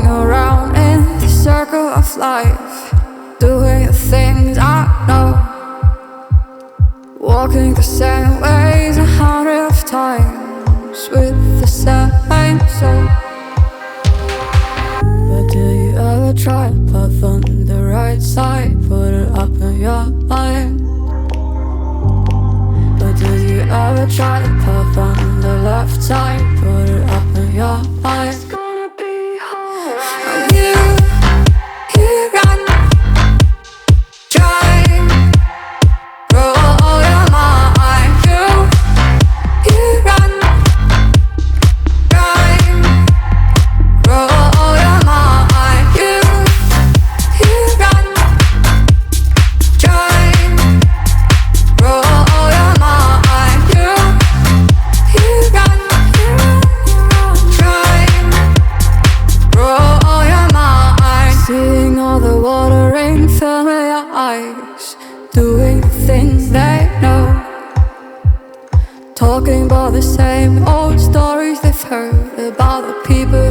around in the circle of life, doing the things I know, walking the same ways 100 times with the same soul. But do you ever try to path on the right side, put it up in your mind? But do you ever try to path on the left side, put it up in your mind? It's gonna be alright. You run, try, roll your mind. You run, try, roll your mind. You run, try, roll your mind. You run, try, roll your mind. Seeing all the water in familiar eyes, doing the things they know, talking about the same old stories they've heard about the people